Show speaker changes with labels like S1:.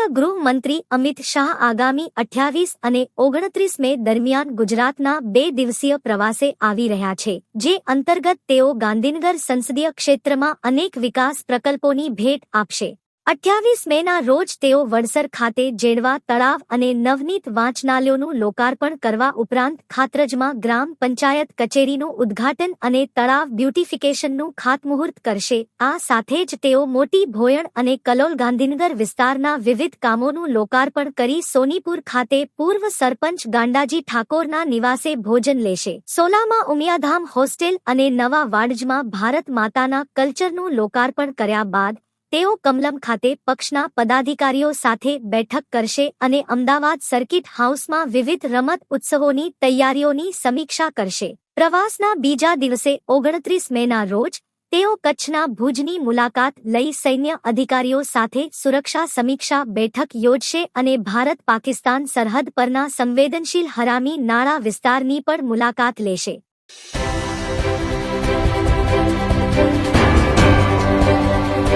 S1: કેન્દ્રીય ગૃહમંત્રી અમિત શાહ આગામી 28 અને 29 મે દરમિયાન ગુજરાતના 2 દિવસીય પ્રવાસે આવી રહ્યા છે, જે અંતર્ગત તેઓ ગાંધીનગર સંસદીય ક્ષેત્રમાં અનેક વિકાસ પ્રકલ્પોની ભેટ આપશે। 28 મેના રોજ તેઓ વડસર ખાતે જેડવા તળાવ અને નવનીત વાંચનાલયોનું લોકાર્પણ કરવા ઉપરાંત ખાતરજમાં ગ્રામ પંચાયત કચેરીનું ઉદ્ઘાટન અને તળાવ બ્યુટિફિકેશનનું ખાતમુહૂર્ત કરશે। આ સાથે જ તેઓ મોટી ભોયણ અને કલોલ ગાંધીનગર વિસ્તારના વિવિધ કામોનું લોકાર્પણ કરી સોનીપુર ખાતે પૂર્વ સરપંચ ગાંડાજી ઠાકોરના નિવાસે ભોજન લેશે। સોલામાં ઉમિયાધામ હોસ્ટેલ અને નવા વાડજમાં ભારત માતાના કલ્ચરનું લોકાર્પણ કર્યા બાદ તેઓ કમલમ ખાતે પક્ષના પદાધિકારીઓ સાથે બેઠક કરશે અને અમદાવાદ સર્કિટ હાઉસમાં વિવિધ રમત ઉત્સવોની તૈયારીઓની સમીક્ષા કરશે। પ્રવાસના બીજા દિવસે 29 મેના રોજ તેઓ કચ્છના ભુજની મુલાકાત લઈ સૈન્ય અધિકારીઓ સાથે સુરક્ષા સમીક્ષા બેઠક યોજશે અને ભારત પાકિસ્તાન સરહદ પરના સંવેદનશીલ હરામી નાળા વિસ્તારની પણ મુલાકાત લેશે।